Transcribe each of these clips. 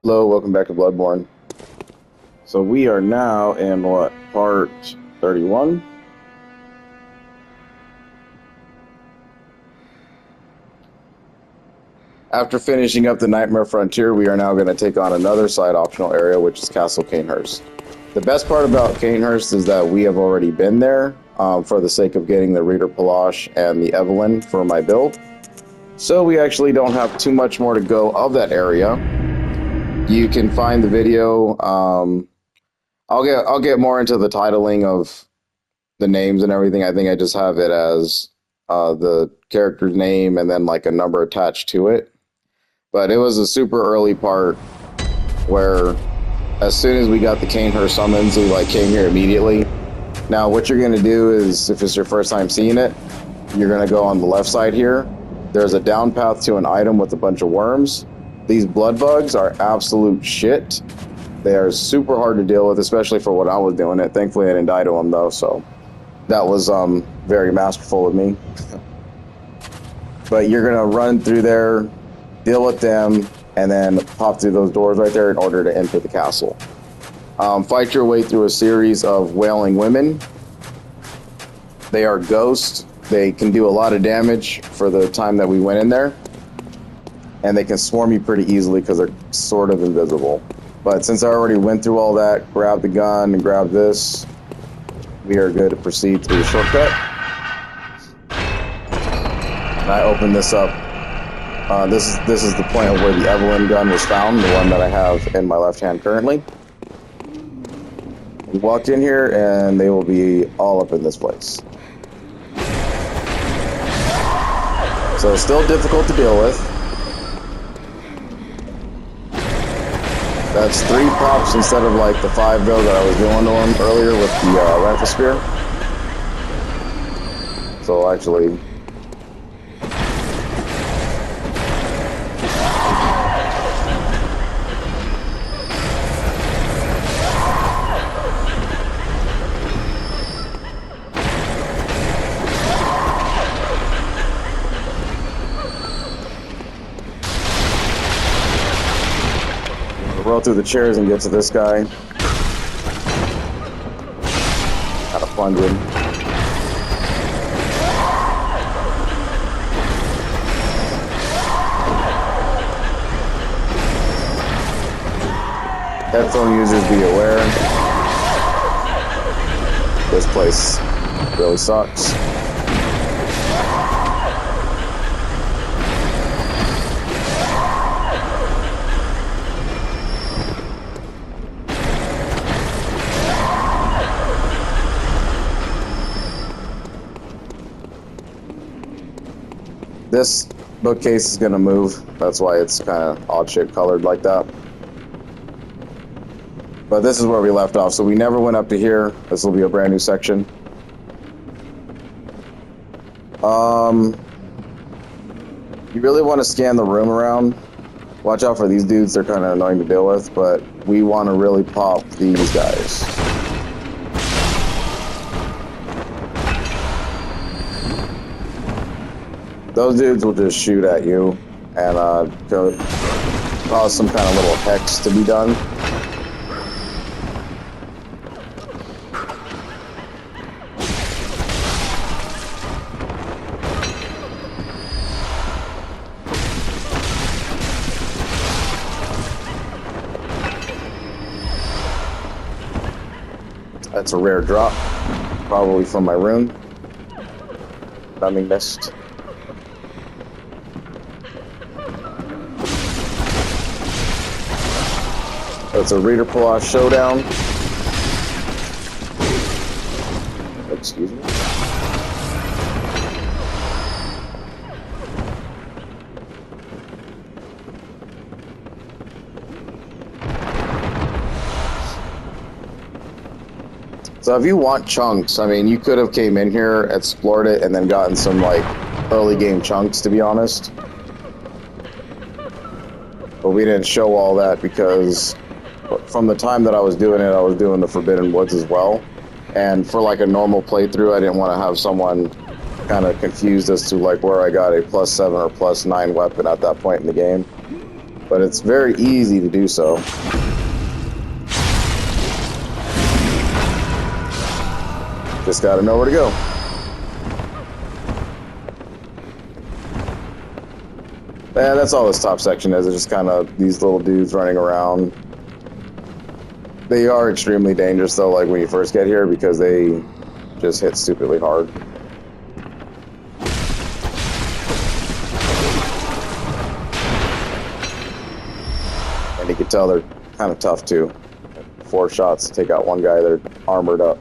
Hello, welcome back to Bloodborne. So we are now in what, part 31? After finishing up the Nightmare Frontier, we are now going to take on another side optional area, which is Castle Cainhurst. The best part about Cainhurst is that we have already been there for the sake of getting the Reader Palash and the Evelyn for my build. So we actually don't have too much more to go of that area. You can find the video. I'll get more into the titling of the names and everything. I think I just have it as the character's name and then like a number attached to it. But it was a super early part where as soon as we got the Cainhurst summons, we like came here immediately. Now what you're gonna do is, if it's your first time seeing it, you're gonna go on the left side here. There's a down path to an item with a bunch of worms. These blood bugs are absolute shit. They are super hard to deal with, especially for what I was doing it. Thankfully, I didn't die to them, though, so that was very masterful of me. But you're going to run through there, deal with them, and then pop through those doors right there in order to enter the castle. Fight your way through a series of wailing women. They are ghosts. They can do a lot of damage for the time that we went in there. And they can swarm you pretty easily because they're sort of invisible. But since I already went through all that, grabbed the gun and grabbed this, we are good to proceed through the shortcut. And I opened this up. This is the point of where the Evelyn gun was found, the one that I have in my left hand currently. We walked in here and they will be all up in this place. So it's still difficult to deal with. That's 3 pops instead of like the 5 though that I was doing to him earlier with the rifle spear. So actually, roll through the chairs and get to this guy. Gotta plunge him. Headphone users, be aware. This place really sucks. This bookcase is going to move. That's why it's kind of odd shit colored like that. But this is where we left off. So we never went up to here. This will be a brand new section. You really want to scan the room around. Watch out for these dudes. They're kind of annoying to deal with. But we want to really pop these guys. Those dudes will just shoot at you and cause some kind of little hex to be done. That's a rare drop, probably from my rune. Numbing mist. It's a Reader Palash showdown. Excuse me. So if you want chunks, I mean, you could have came in here, explored it, and then gotten some like early game chunks, to be honest. But we didn't show all that because from the time that I was doing it, I was doing the Forbidden Woods as well. And for like a normal playthrough, I didn't want to have someone kind of confused as to like where I got a +7 or +9 weapon at that point in the game. but it's very easy to do so. Just gotta know where to go. Yeah, that's all this top section is. It's just kind of these little dudes running around. They are extremely dangerous, though, like when you first get here, because they just hit stupidly hard. And you can tell they're kind of tough, too. 4 shots to take out one guy. They're armored up.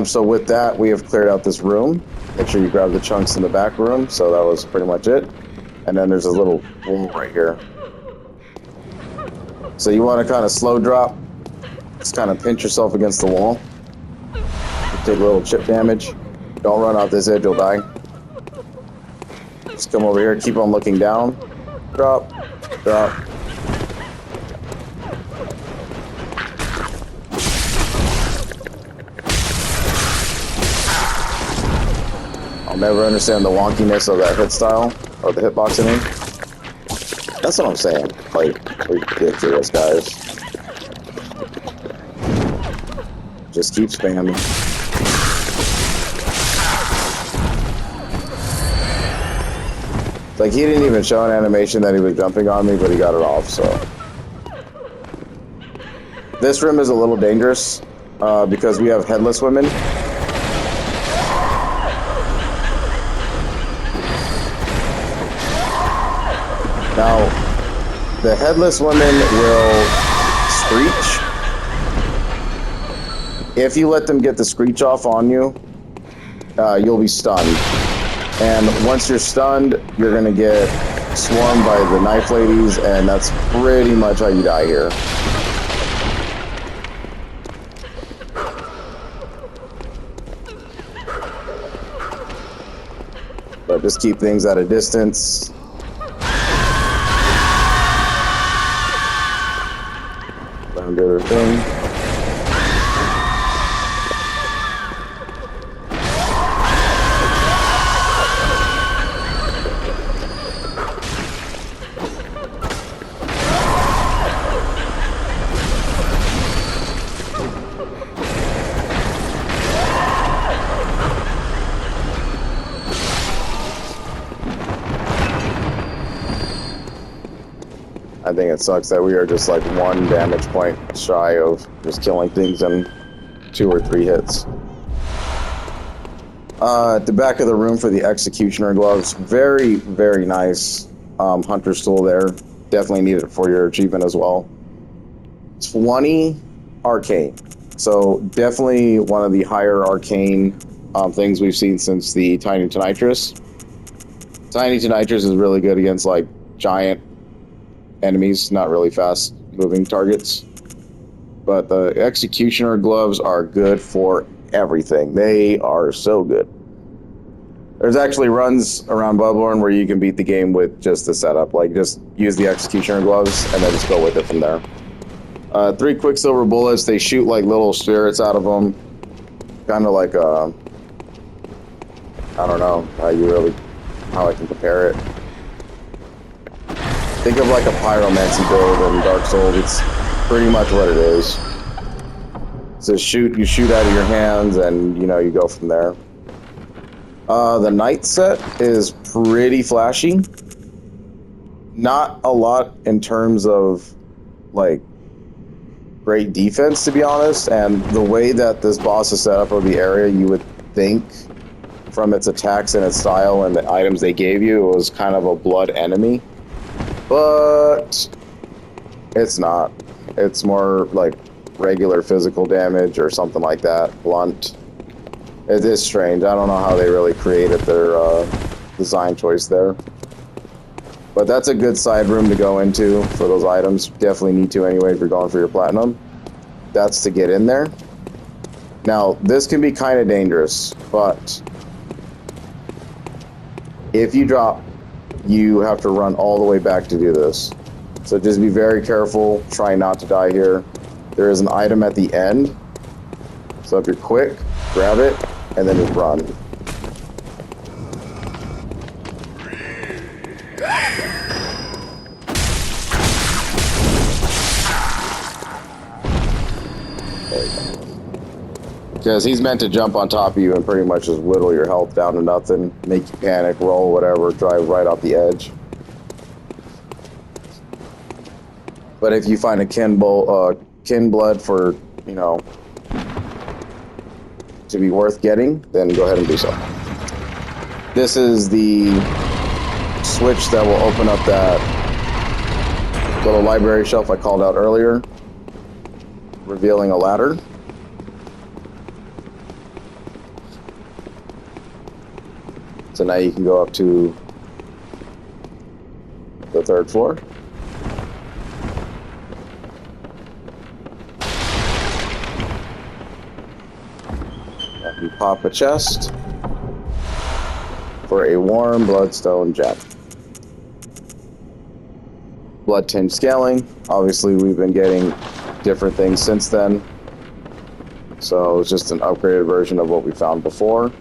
So with that, we have cleared out this room. Make sure you grab the chunks in the back room. So that was pretty much it. And then there's a little wall right here. So you want to kind of slow drop. Just kind of pinch yourself against the wall. Take a little chip damage. Don't run off this edge, you'll die. Just come over here, keep on looking down. Drop, drop. I'll never understand the wonkiness of that hit style, or the hitbox in it. That's what I'm saying. Like, ridiculous, guys. Just keep spamming. Like, he didn't even show an animation that he was jumping on me, but he got it off, so. This room is a little dangerous, because we have headless women. Now, the headless women will screech. If you let them get the screech off on you, you'll be stunned. And once you're stunned, you're going to get swarmed by the knife ladies, and that's pretty much how you die here. But just keep things at a distance. Let them do their thing. I think it sucks that we are just like 1 damage point shy of just killing things in 2 or 3 hits. At the back of the room for the executioner gloves, very, very nice hunter tool there. Definitely need it for your achievement as well. 20 arcane. So definitely one of the higher arcane things we've seen since the Tiny Tonitrus. Tiny Tonitrus is really good against like giant enemies, not really fast moving targets. But the executioner gloves are good for everything. They are so good. There's actually runs around Bloodborne where you can beat the game with just the setup. Like, just use the executioner gloves and then just go with it from there. 3 quicksilver bullets. They shoot like little spirits out of them. Kind of like I don't know how I can compare it. Think of like a pyromancy build in Dark Souls. It's pretty much what it is. So you shoot out of your hands, and you know, you go from there. The knight set is pretty flashy. Not a lot in terms of like great defense, to be honest. And the way that this boss is set up of the area, you would think from its attacks and its style and the items they gave you, it was kind of a blood enemy. But it's not. It's more like regular physical damage or something like that, blunt. It is strange. I don't know how they really created their design choice there. But that's a good side room to go into for those items. Definitely need to anyway if you're going for your platinum. That's to get in there. Now, this can be kind of dangerous, but if you drop, you have to run all the way back to do this. So just be very careful. Try not to die here. There is an item at the end. So if you're quick, grab it, and then just run. Because he's meant to jump on top of you and pretty much just whittle your health down to nothing, make you panic, roll, whatever, drive right off the edge. But if you find a kin blood for, you know, to be worth getting, then go ahead and do so. This is the switch that will open up that little library shelf I called out earlier, revealing a ladder. So now you can go up to the 3rd floor. And you pop a chest for a warm bloodstone gem. Blood tinge scaling. Obviously, we've been getting different things since then. So it's just an upgraded version of what we found before.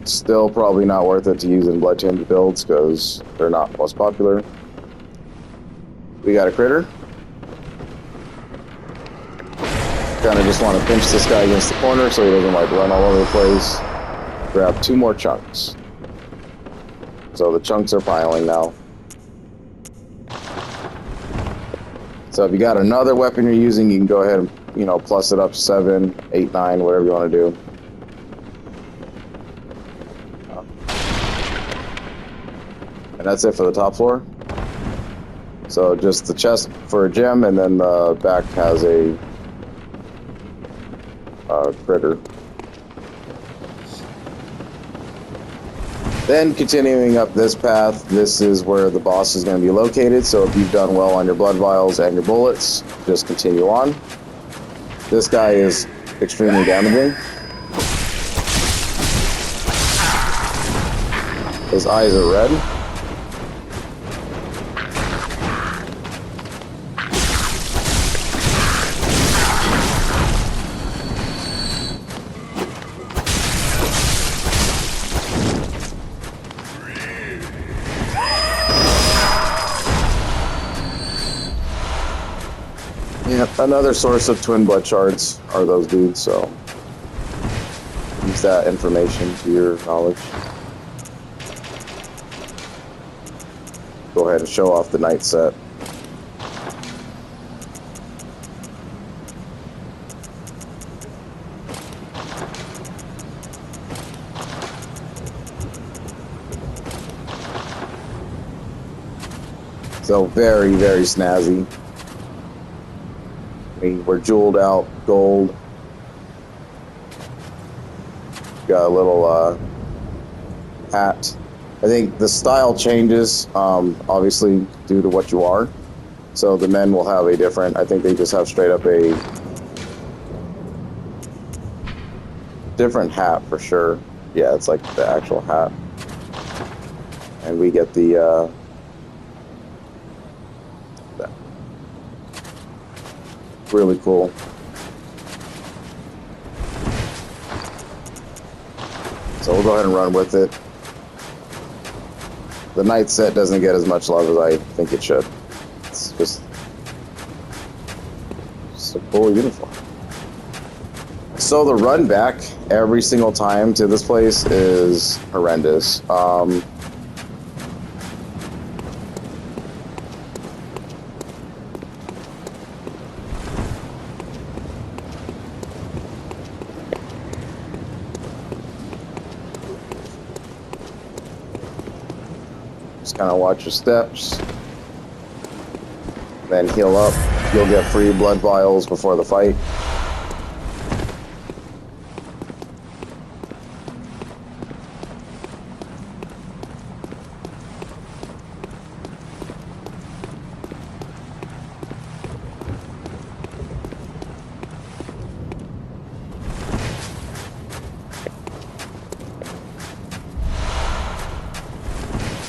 Still probably not worth it to use in blood tinge builds because they're not most popular. We got a critter. Kind of just want to pinch this guy against the corner so he doesn't like run all over the place. Grab 2 more chunks. So the chunks are piling now. So if you got another weapon you're using, you can go ahead and, you know, plus it up to 7, 8, 9, whatever you want to do. And that's it for the top floor. So just the chest for a gem, and then the back has a critter. Then continuing up this path, this is where the boss is going to be located. So if you've done well on your blood vials and your bullets, just continue on. This guy is extremely damaging. His eyes are red. Yeah, another source of twin blood shards are those dudes, so use that information to your knowledge. Go ahead and show off the night set. So very, very snazzy. We're jeweled out gold. Got a little hat. I think the style changes, obviously, due to what you are. So the men will have a different, I think they just have straight up a different hat for sure. Yeah, it's like the actual hat. And we get the, really cool. So we'll go ahead and run with it. The night set doesn't get as much love as I think it should. It's just a cool uniform. So the run back every single time to this place is horrendous. Just kind of watch your steps, then heal up. You'll get free blood vials before the fight.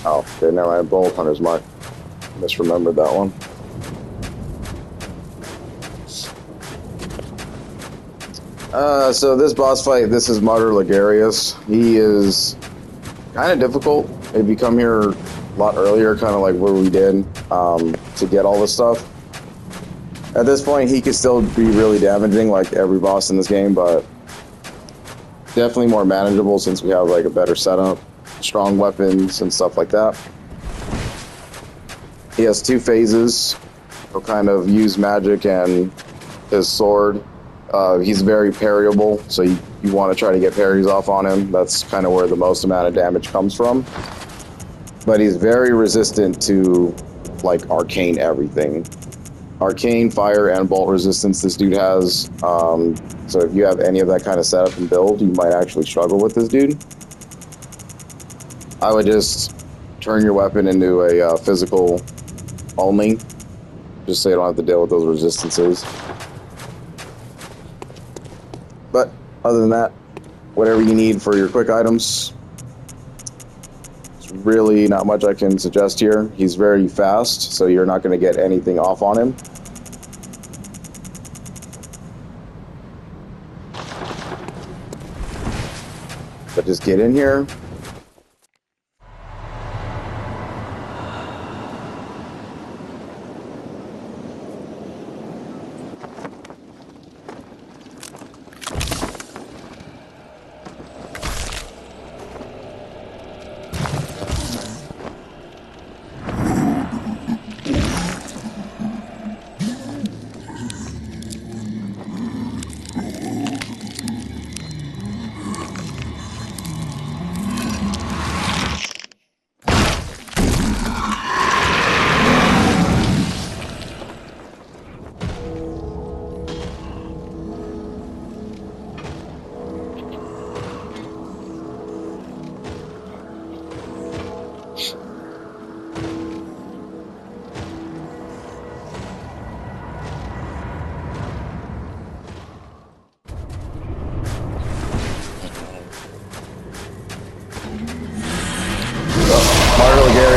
Oh, okay, never mind. Bolt Hunter's Mark. Misremembered that one. So this boss fight, this is Martyr Ligarius. He is kind of difficult. If you come here a lot earlier, kind of like where we did, to get all this stuff. At this point, he could still be really damaging like every boss in this game, but definitely more manageable since we have like a better setup, strong weapons and stuff like that. He has 2 phases. He'll kind of use magic and his sword. He's very parryable, so you want to try to get parries off on him. That's kind of where the most amount of damage comes from. But he's very resistant to like arcane everything. Arcane, fire, and bolt resistance this dude has. So if you have any of that kind of setup and build, you might actually struggle with this dude. I would just turn your weapon into a physical only, just so you don't have to deal with those resistances. But other than that, whatever you need for your quick items, there's really not much I can suggest here. He's very fast, so you're not going to get anything off on him. But just get in here.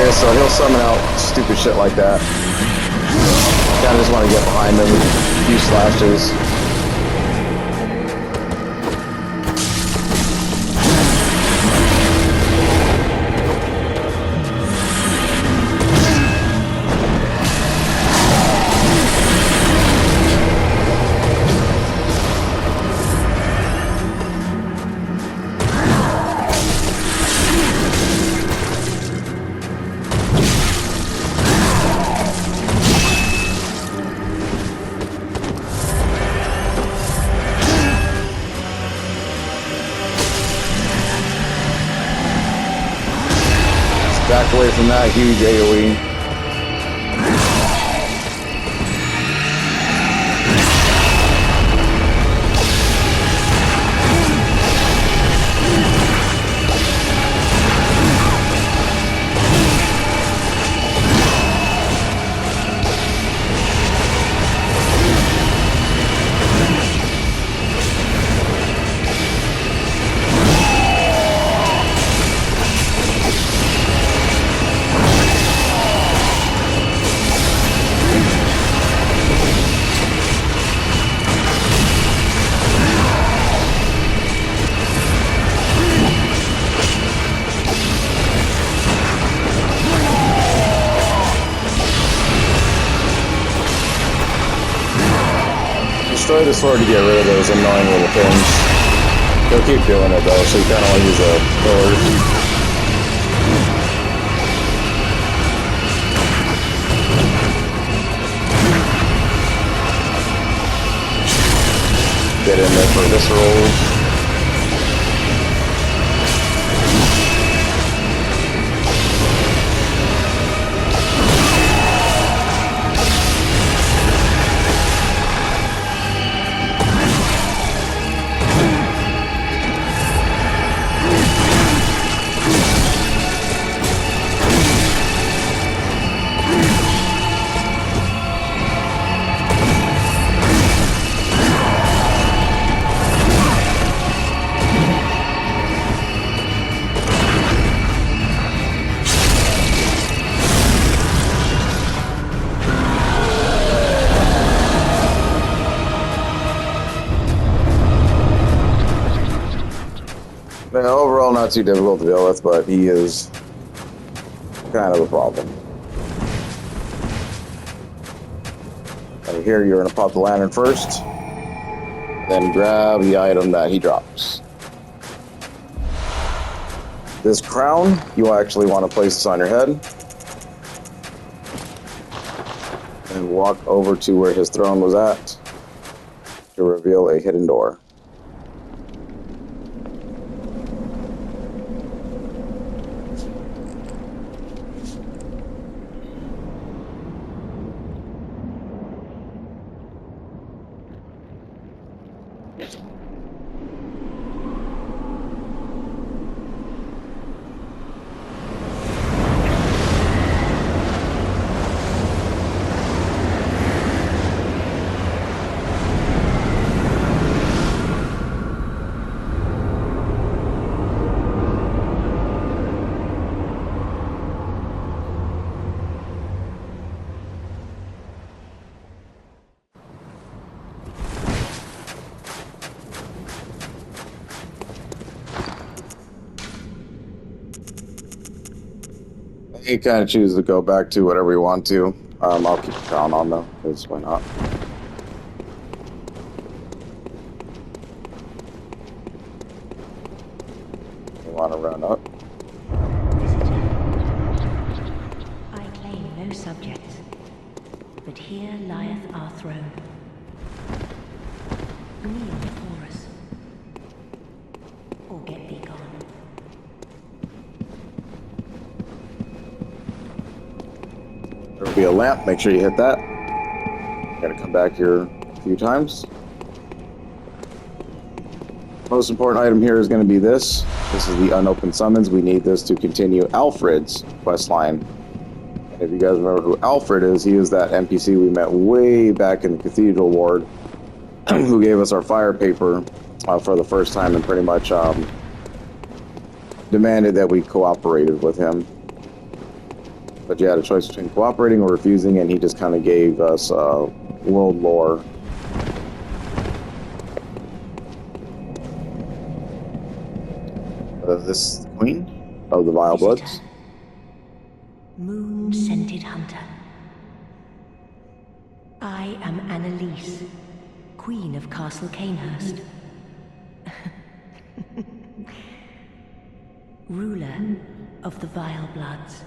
So he'll summon out stupid shit like that. Kinda just want to get behind him with a few slashes. Back away from that huge AoE. Destroy the sword to get rid of those annoying little things. He'll keep doing it though, so you kind of want to use a sword. Get in there for viscerals. Overall, not too difficult to deal with, but he is kind of a problem. Gotta So here you're gonna pop the lantern first, then grab the item that he drops. This crown, you actually want to place this on your head. And walk over to where his throne was at to reveal a hidden door. You kind of choose to go back to whatever you want to. I'll keep the crown on though, because why not? You want to run up? I claim no subjects, but here lieth our throne. Kneel before us, or get thee gone. There'll be a lamp, make sure you hit that. Gotta come back here a few times. Most important item here is going to be this. This is the unopened summons. We need this to continue Alfred's quest line. And if you guys remember who Alfred is, he is that NPC we met way back in the Cathedral Ward who gave us our fire paper for the first time and pretty much demanded that we cooperated with him. But you had a choice between cooperating or refusing, and he just kind of gave us world lore. This is the Queen of the Vile Bloods. Moon-scented hunter. I am Annalise, Queen of Castle Cainhurst. Ruler of the Vile Bloods.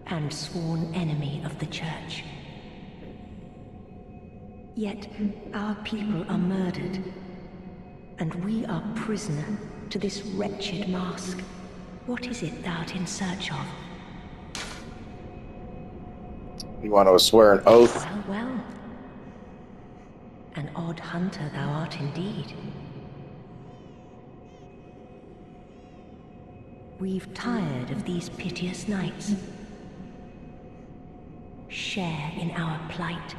And sworn enemy of the Church. Yet our people are murdered, and we are prisoner to this wretched mask. What is it thou art in search of? You want to swear an oath? Well, well. An odd hunter thou art indeed. We've tired of these piteous nights. Share in our plight,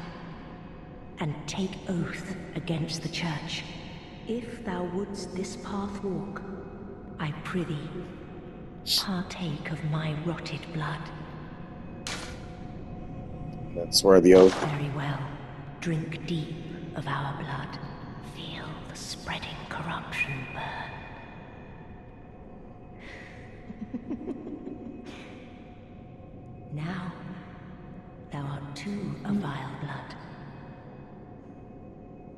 and take oath against the Church. If thou wouldst this path walk, I prithee, partake of my rotted blood. Let's swear the oath. Very well. Drink deep of our blood. Feel the spreading corruption burn. Now, thou art too a vile blood.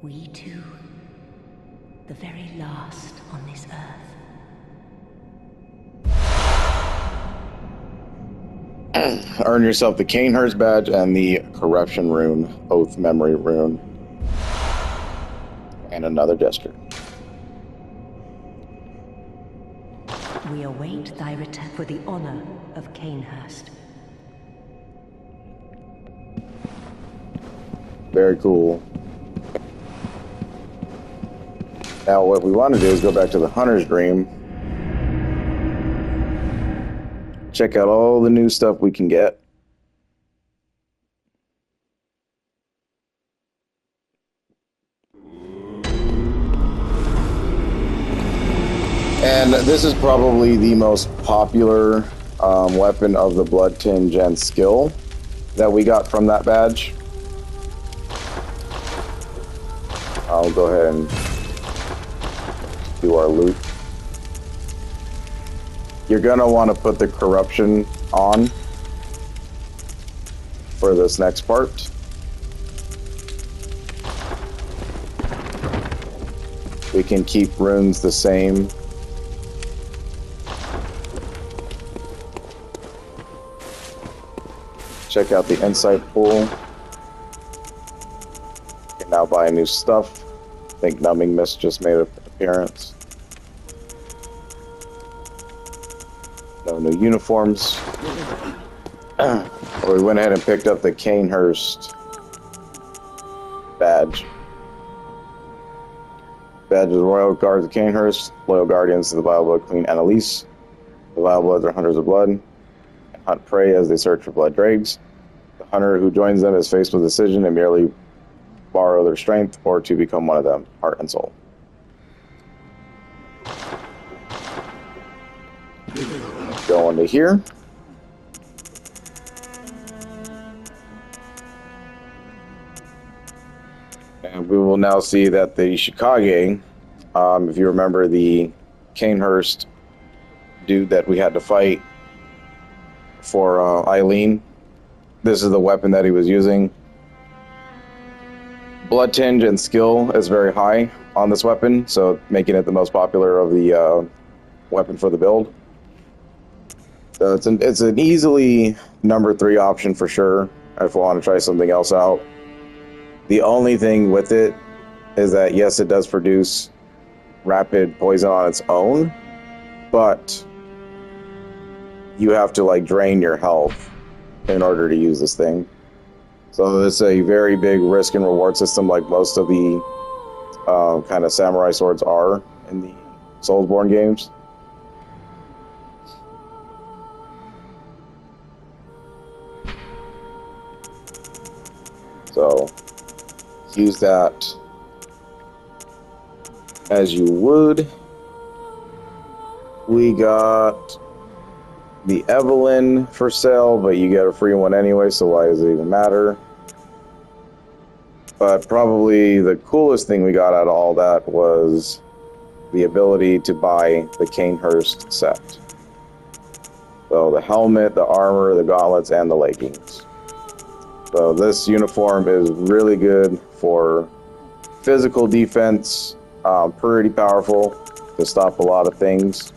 We too, the very last on this earth. Earn yourself the Cainhurst badge and the corruption rune, oath memory rune, and another gesture. We await thy return for the honor of Cainhurst. Very cool. Now what we want to do is go back to the Hunter's Dream. Check out all the new stuff we can get. And this is probably the most popular weapon of the Blood Tinge and skill that we got from that badge. I'll go ahead and do our loot. You're gonna want to put the corruption on for this next part. We can keep runes the same. Check out the insight pool. Can now buy new stuff. I think Numbing Mist just made an appearance. No new uniforms. We went ahead and picked up the Cainhurst badge. Badge of the Royal Guards of Cainhurst, loyal guardians to the Vile Blood Queen Annalise. The Vile Bloods are hunters of blood and hunt prey as they search for blood dregs. The hunter who joins them is faced with a decision to merely borrow their strength or to become one of them, heart and soul. Go into here. And we will now see that the Shikage, if you remember the Cainhurst dude that we had to fight for Eileen, this is the weapon that he was using. Blood tinge and skill is very high on this weapon, so making it the most popular of the weapon for the build. So it's an easily number 3 option for sure if we want to try something else out. The only thing with it is that yes, it does produce rapid poison on its own, but you have to like drain your health in order to use this thing. So it's a very big risk and reward system, like most of the kind of samurai swords are in the Soulsborne games. So use that as you would. We got the Evelyn for sale, but you get a free one anyway, so why does it even matter? But probably the coolest thing we got out of all that was the ability to buy the Cainhurst set. So the helmet, the armor, the gauntlets, and the leggings. So this uniform is really good for physical defense, pretty powerful to stop a lot of things.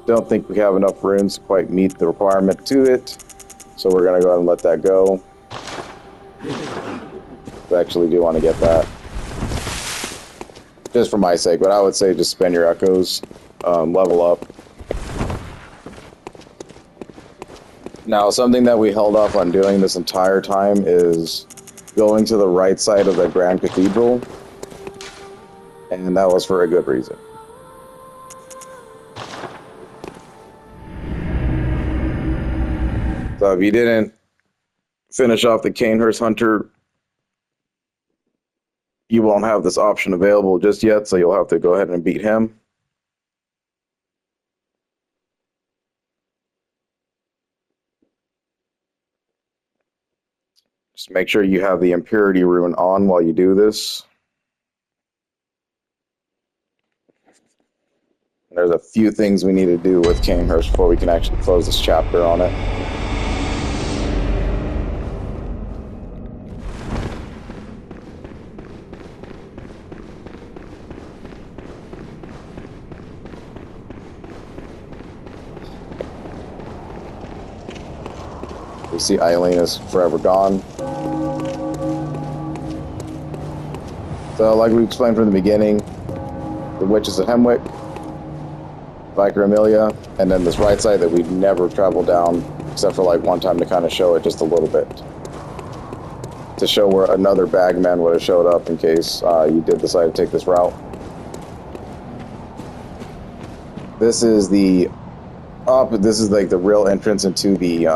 Don't think we have enough runes to quite meet the requirement to it, so we're going to go ahead and let that go. I actually do want to get that, just for my sake, but I would say just spend your echoes, level up. Now, something that we held off on doing this entire time is going to the right side of the Grand Cathedral, and that was for a good reason. So if you didn't finish off the Cainhurst Hunter, you won't have this option available just yet, so you'll have to go ahead and beat him. Just make sure you have the Impurity Rune on while you do this. There's a few things we need to do with Cainhurst before we can actually close this chapter on it. We see Eileen is forever gone. So, like we explained from the beginning, the witches of Hemwick, Vicar Amelia, and then this right side that we'd never traveled down, except for like one time to kind of show it just a little bit. To show where another bagman would have showed up in case you did decide to take this route. This is like the real entrance into the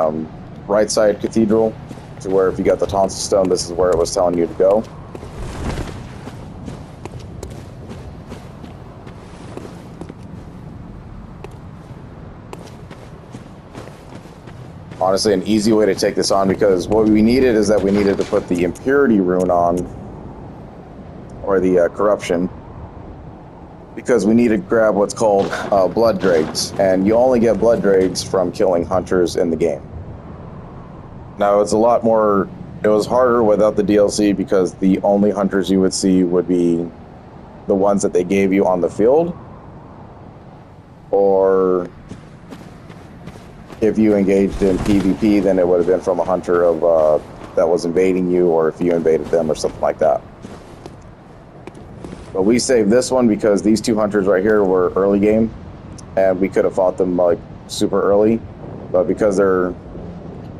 right side cathedral, to where if you got the tonsil stone, this is where it was telling you to go. Honestly, an easy way to take this on, because what we needed is that we needed to put the Impurity Rune on, or the Corruption, because we need to grab what's called blood dregs, and you only get blood dregs from killing hunters in the game. Now, it was harder without the DLC, because the only hunters you would see would be the ones that they gave you on the field, or if you engaged in PvP, then it would have been from a hunter of that was invading you, or if you invaded them or something like that. But we saved this one because these two hunters right here were early game, and we could have fought them like super early, but because they're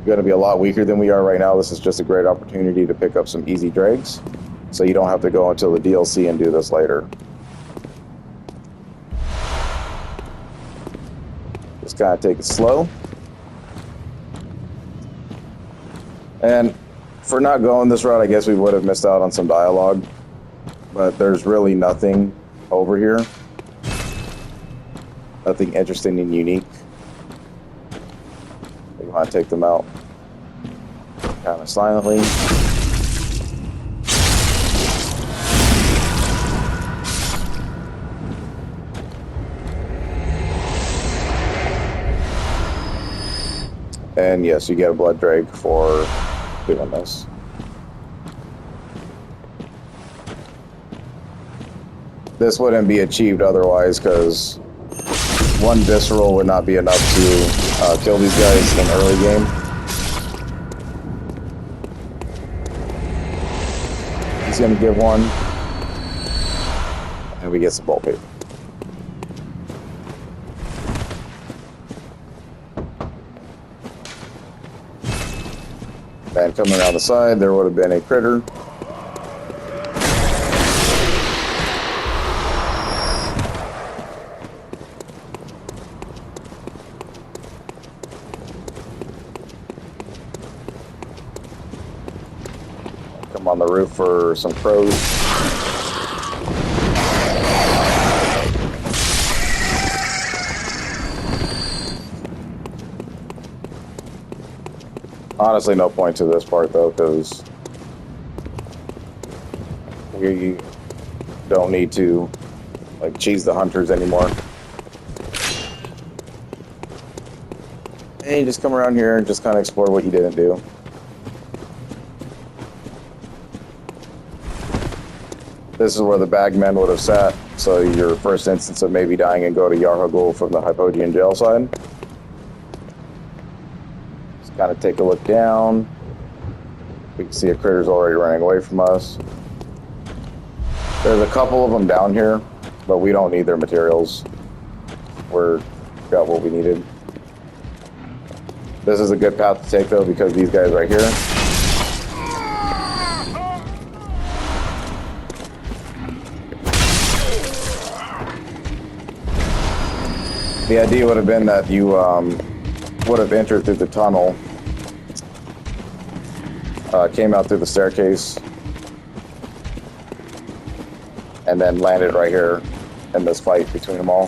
going to be a lot weaker than we are right now, this is just a great opportunity to pick up some easy dregs, so you don't have to go until the DLC and do this later. Just kind of take it slow. And for not going this route, I guess we would have missed out on some dialogue, but there's really nothing over here. Nothing interesting and unique. We want to take them out kind of silently. And yes, you get a blood drag for doing this. This wouldn't be achieved otherwise, because one visceral would not be enough to kill these guys in early game. He's going to give one, and we get some bolt paper. And coming around the side, there would have been a critter. Come on the roof for some crows. Honestly, no point to this part though, because we don't need to like cheese the hunters anymore. Hey, just come around here and just kind of explore what you didn't do. This is where the bagmen would have sat, so your first instance of maybe dying and go to Yarhagul from the Hypodian jail side. Just kind of take a look down. We can see a critter's already running away from us. There's a couple of them down here, but we don't need their materials. We're got what we needed. This is a good path to take though, because these guys right here, the idea would have been that you would have entered through the tunnel, came out through the staircase, and then landed right here in this fight between them all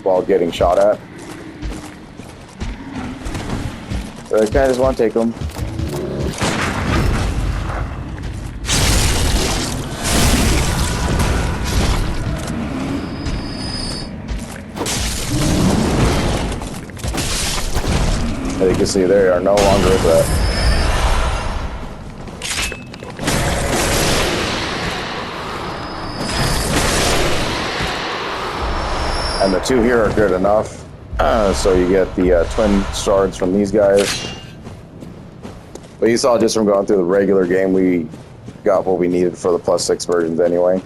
while getting shot at. So I kind of just want to take them. As you can see, they are no longer a threat. And the two here are good enough. So you get the twin shards from these guys. But you saw just from going through the regular game, we got what we needed for the +6 versions anyway.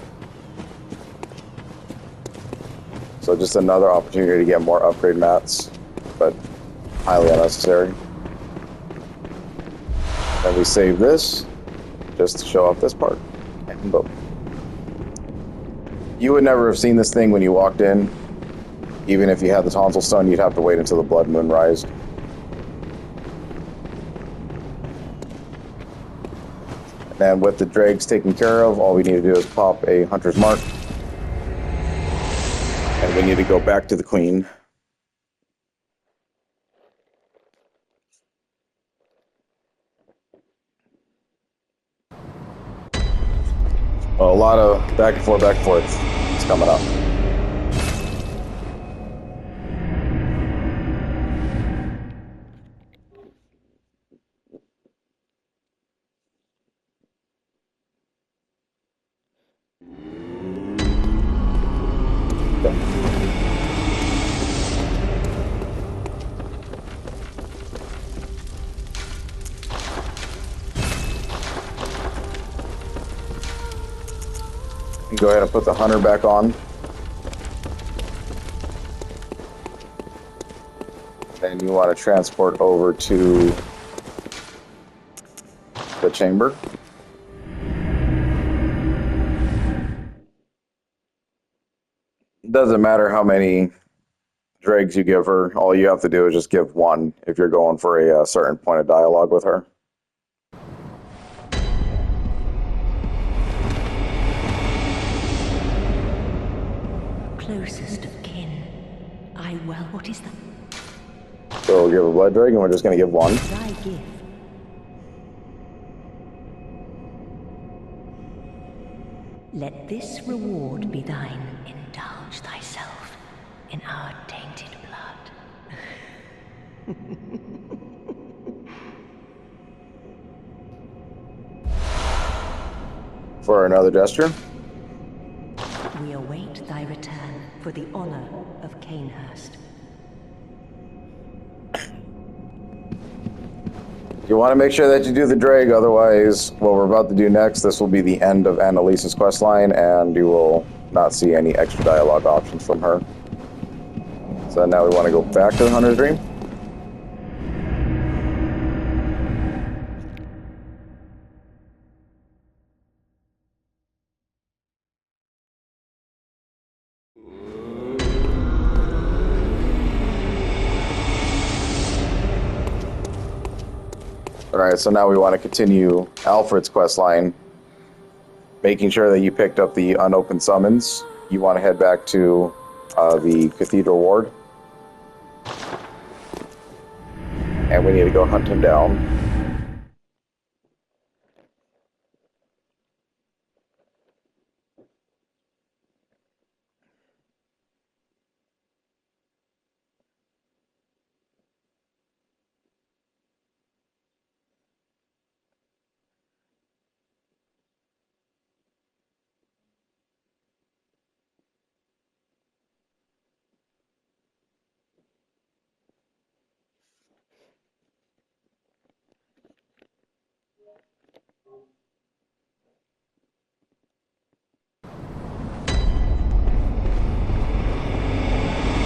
So just another opportunity to get more upgrade mats, but highly unnecessary. And we save this just to show off this part. And boom. You would never have seen this thing when you walked in. Even if you had the tonsil stone, you'd have to wait until the blood moon rised. And with the dregs taken care of, all we need to do is pop a hunter's mark. And we need to go back to the queen. Well, a lot of back and forth is coming up. Go ahead and put the hunter back on. Then you want to transport over to the chamber. It doesn't matter how many dregs you give her. All you have to do is just give one if you're going for a certain point of dialogue with her. Closest of kin. Well, what is that? So we'll give a blood drag, and we're just going to give one. Thy gift. Let this reward be thine. Indulge thyself in our tainted blood. For another gesture. We await thy return for the honor of Cainhurst. You want to make sure that you do the drag, otherwise what we're about to do next, this will be the end of Annalise's questline, and you will not see any extra dialogue options from her. So now we want to go back to the Hunter's Dream. Alright, so now we want to continue Alfred's questline, making sure that you picked up the unopened summons. You want to head back to the Cathedral Ward. And we need to go hunt him down.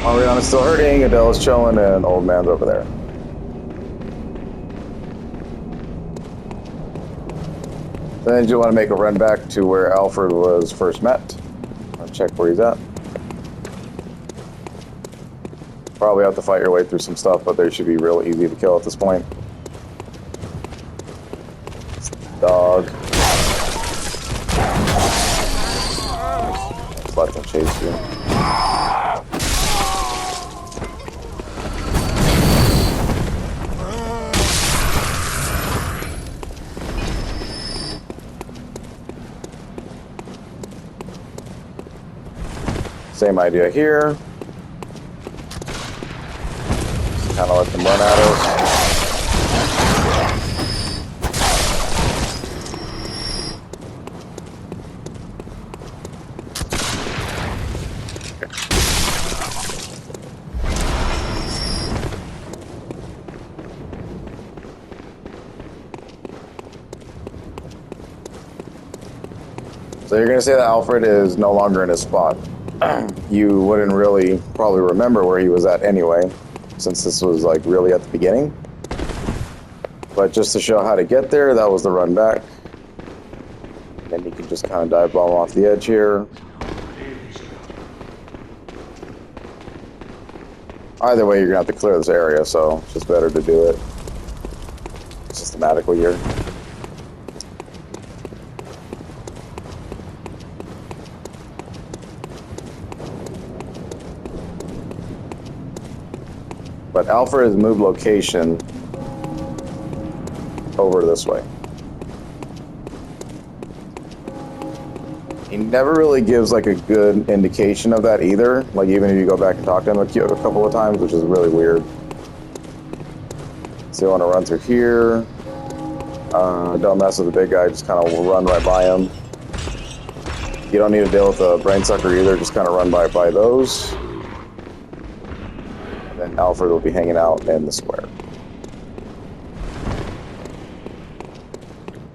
Ariana's still hurting, Adele's chilling, and old man's over there. Then you want to make a run back to where Alfred was first met. I'll check where he's at. Probably have to fight your way through some stuff, but they should be real easy to kill at this point. Dog. Just let them chase you. Same idea here. Just kind of let them run at us. So you're going to say that Alfred is no longer in his spot. You wouldn't really probably remember where he was at anyway, since this was like really at the beginning. But just to show how to get there, that was the run back. Then you can just kind of dive bomb off the edge here. Either way, you're gonna have to clear this area, so it's just better to do it systematically here. But Alfred has moved location over this way. He never really gives like a good indication of that either. Like even if you go back and talk to him a couple of times, which is really weird. So you want to run through here. Don't mess with the big guy, just kind of run right by him. You don't need to deal with the brain sucker either, just kind of run by those. And then Alfred will be hanging out in the square.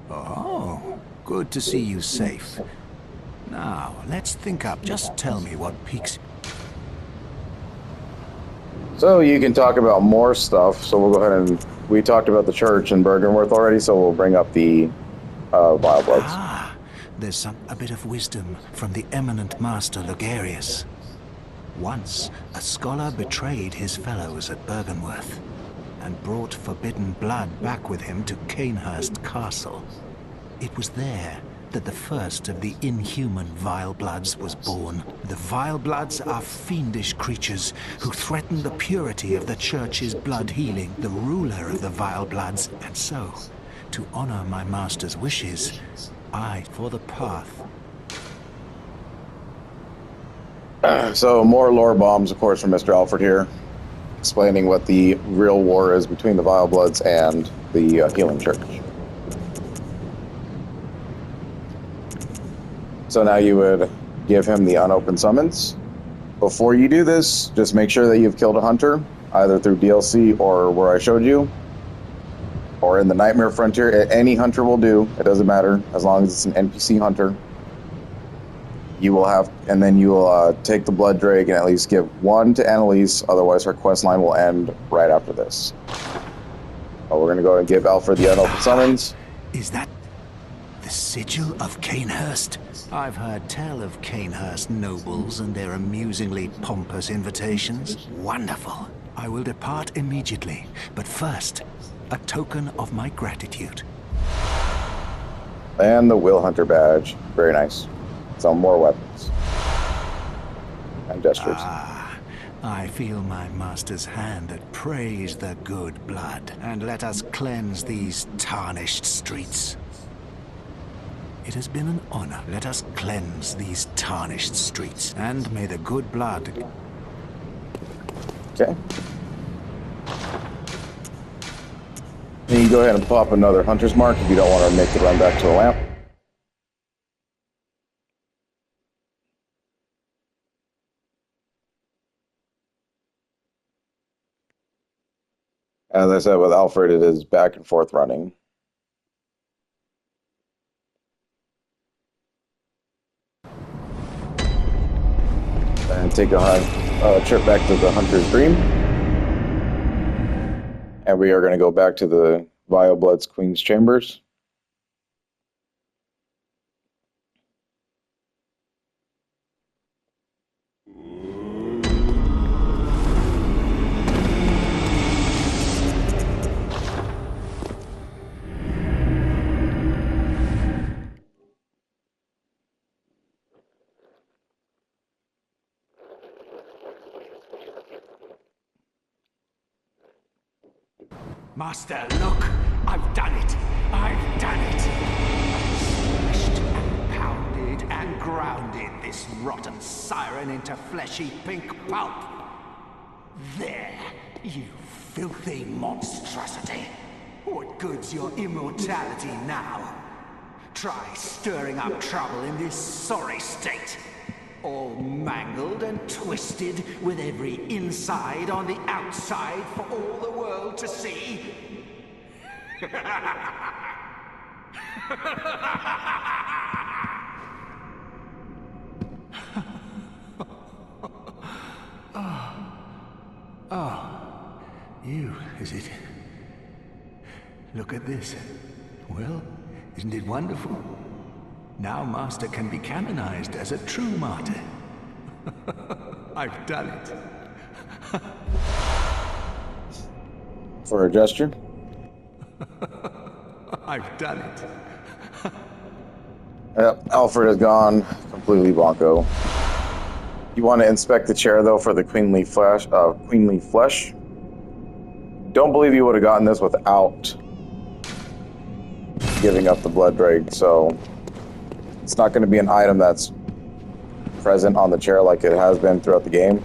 Oh, good to see you safe. Now, let's think up. Just tell me what piques... So you can talk about more stuff, so we'll go ahead and... We talked about the church in Bergenworth already, so we'll bring up the Vile Bloods. Ah, there's a bit of wisdom from the eminent master Logarius. Once, a scholar betrayed his fellows at Bergenworth and brought forbidden blood back with him to Cainhurst Castle. It was there that the first of the inhuman Vile Bloods was born. The Vile Bloods are fiendish creatures who threaten the purity of the Church's blood healing, the ruler of the Vile Bloods. And so, to honor my master's wishes, I for the path. So more lore bombs, of course, from Mr. Alfred here, explaining what the real war is between the Vile Bloods and the Healing Church. So now you would give him the unopened summons. Before you do this, just make sure that you've killed a hunter, either through DLC or where I showed you, or in the Nightmare Frontier. Any hunter will do, it doesn't matter, as long as it's an NPC hunter. You will have, and then you will take the Blood Drake and at least give one to Annalise, otherwise her quest line will end right after this. We're going to go and give Alfred the unopened summons. Is that the sigil of Cainhurst? I've heard tell of Cainhurst nobles and their amusingly pompous invitations. Wonderful. I will depart immediately, but first, a token of my gratitude. And the Will Hunter badge. Very nice. Some more weapons. And gestures. Ah, I feel my master's hand that praise the good blood, and let us cleanse these tarnished streets. It has been an honor. Let us cleanse these tarnished streets, and may the good blood... Okay. And you can go ahead and pop another Hunter's Mark if you don't want to make the run back to the lamp. As I said, with Alfred, it is back and forth running. And take a trip back to the Hunter's Dream. And we are going to go back to the Vile Bloods Queen's Chambers. Master, look! I've done it! I've done it! I've smashed and pounded and grounded this rotten siren into fleshy pink pulp. There, you filthy monstrosity! What good's your immortality now? Try stirring up trouble in this sorry state. All mangled and twisted, with every inside on the outside for all the world to see. You, is it? Look at this. Well, isn't it wonderful? Now Master can be canonized as a true martyr. I've done it. For a gesture. I've done it. Yep, Alfred is gone. Completely bonko. You want to inspect the chair, though, for the queenly flesh. Don't believe you would have gotten this without giving up the Blood Drake, so it's not going to be an item that's present on the chair like it has been throughout the game.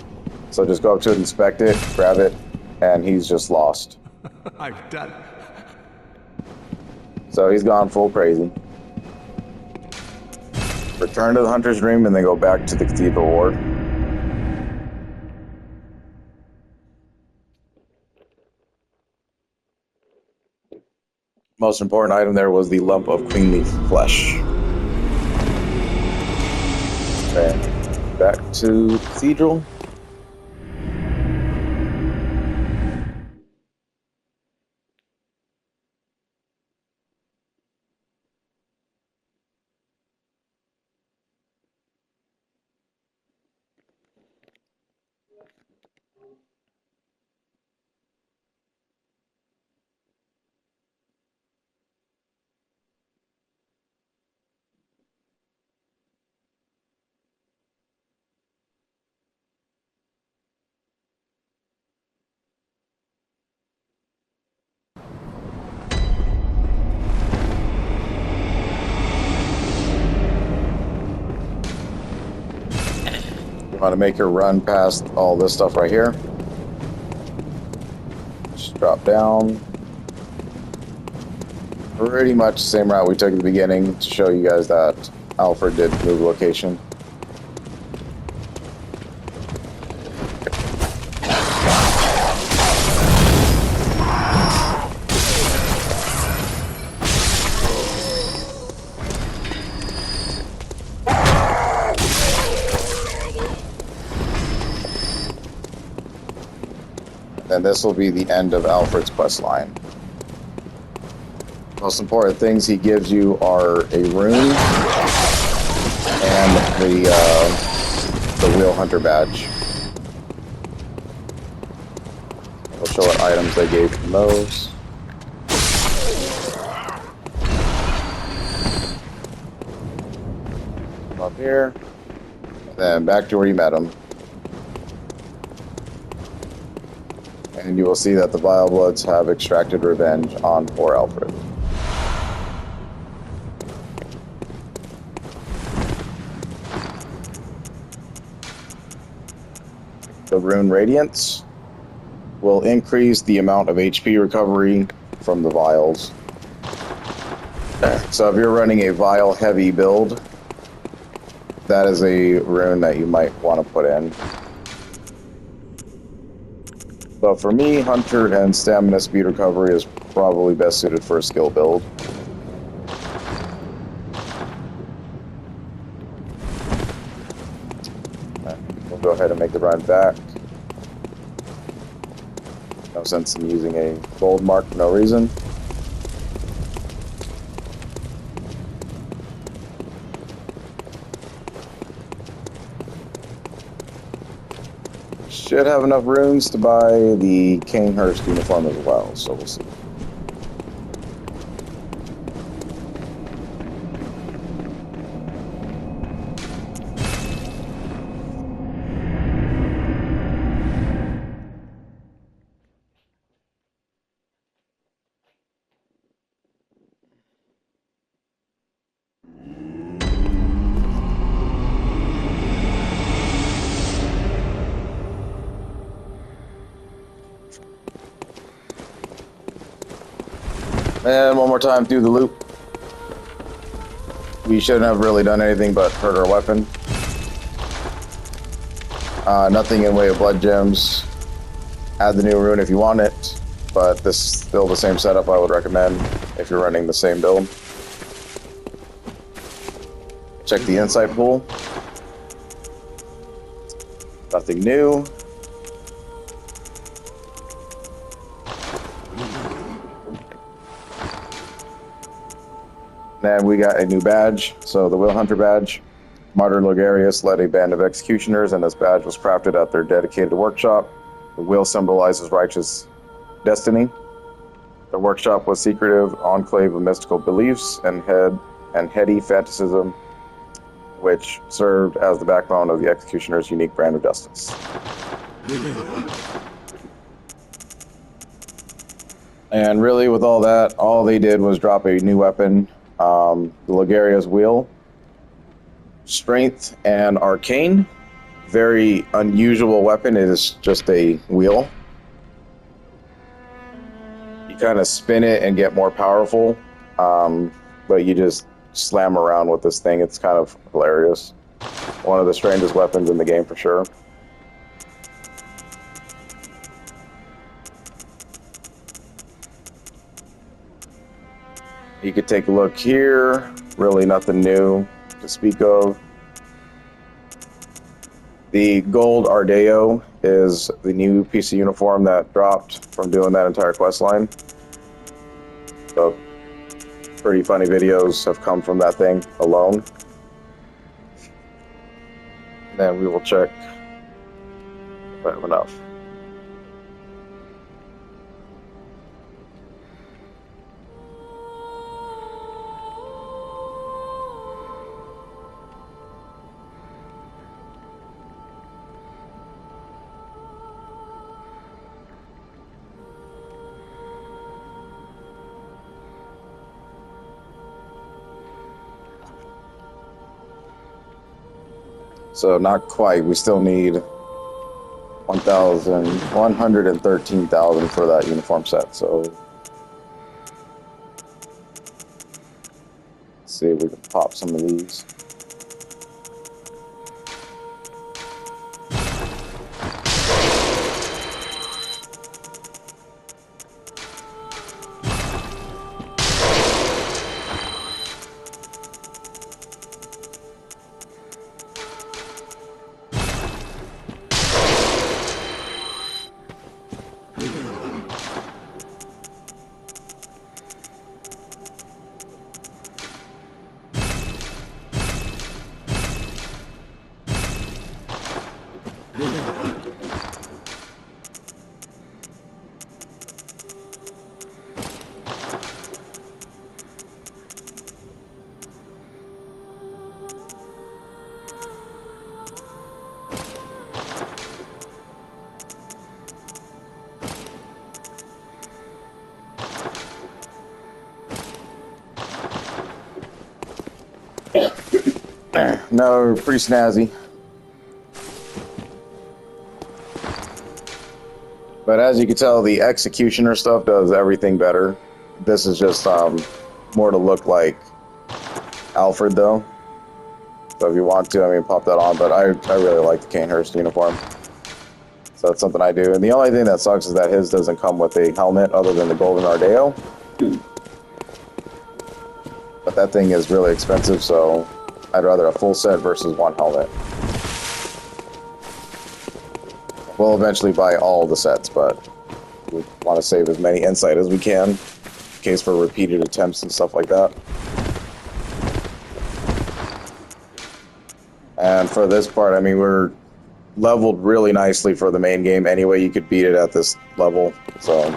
So just go up to it, inspect it, grab it, and he's just lost. I've done it. So he's gone full crazy. Return to the Hunter's Dream and then go back to the Cathedral Ward. Most important item there was the lump of queenly flesh. And back to the Cathedral. Want to make her run past all this stuff right here. Just drop down. Pretty much the same route we took at the beginning to show you guys that Alfred did move location. And this will be the end of Alfred's quest line. Most important things he gives you are a rune and the Wheel Hunter badge. I'll show what items they gave from those. Up here, and then back to where you met him. And you will see that the Vile Bloods have extracted revenge on poor Alfred. The Rune Radiance will increase the amount of HP recovery from the vials. So if you're running a vial heavy build, that is a rune that you might want to put in. But for me, Hunter and Stamina Speed Recovery is probably best suited for a skill build. We'll go ahead and make the run back. No sense in using a gold mark for no reason. Should have enough runes to buy the Cainhurst uniform as well, so we'll see. And one more time through the loop. We shouldn't have really done anything but hurt our weapon. Nothing in way of blood gems. Add the new rune if you want it, but this is still the same setup I would recommend if you're running the same build. Check the insight pool. Nothing new. And we got a new badge, so the Wheel Hunter badge. Martyr Logarius led a band of executioners, and this badge was crafted at their dedicated workshop. The wheel symbolizes righteous destiny. The workshop was secretive enclave of mystical beliefs and heady fanaticism, which served as the backbone of the executioner's unique brand of justice. And really, with all that, all they did was drop a new weapon. The Logaria's Wheel. Strength and Arcane. Very unusual weapon. It is just a wheel. You kind of spin it and get more powerful, but you just slam around with this thing. It's kind of hilarious. One of the strangest weapons in the game for sure. You could take a look here. Really nothing new to speak of. The gold Ardeo is the new piece of uniform that dropped from doing that entire quest line. So, pretty funny videos have come from that thing alone. Then we will check if I have enough. So not quite. We still need 113,000 for that uniform set. So let's see if we can pop some of these. No, pretty snazzy. But as you can tell, the executioner stuff does everything better. This is just more to look like Alfred, though. So if you want to, I mean, pop that on. But I really like the Cainhurst uniform. So that's something I do. And the only thing that sucks is that his doesn't come with a helmet other than the golden Ardeo. But that thing is really expensive, so I'd rather a full set versus one helmet. We'll eventually buy all the sets, but we want to save as many insight as we can in case for repeated attempts and stuff like that. And for this part, I mean, we're leveled really nicely for the main game. Anyway, you could beat it at this level, so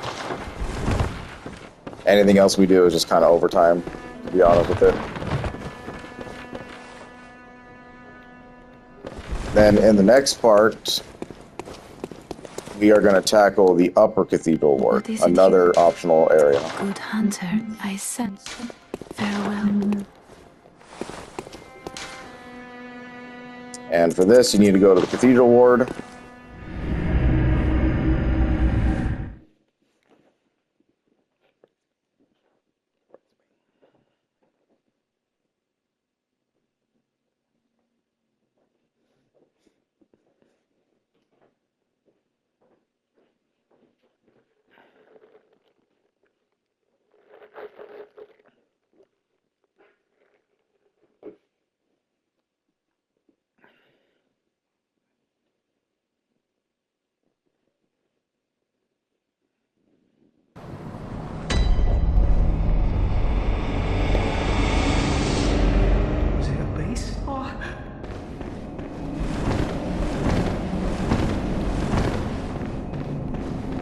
anything else we do is just kind of overtime, to be honest with it. Then in the next part, we are going to tackle the Upper Cathedral Ward, another optional area. Good hunter, I sense. Farewell. And for this, you need to go to the Cathedral Ward.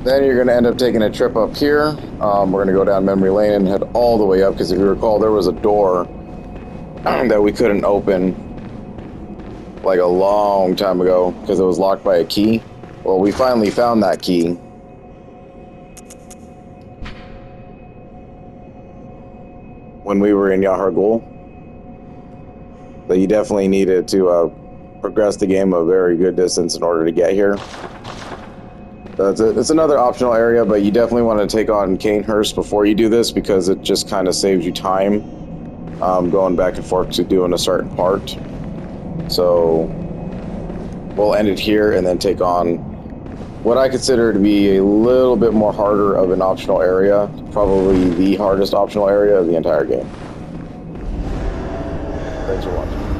Then you're going to end up taking a trip up here. We're going to go down memory lane and head all the way up, because if you recall, there was a door that we couldn't open like a long time ago because it was locked by a key. Well, we finally found that key. When we were in Yahar'gul. But you definitely needed to progress the game a very good distance in order to get here. It's another optional area, but you definitely want to take on Cainhurst before you do this, because it just kind of saves you time. going back and forth to doing a certain part. So we'll end it here and then take on what I consider to be a little bit more harder of an optional area, probably the hardest optional area of the entire game. Thanks for watching.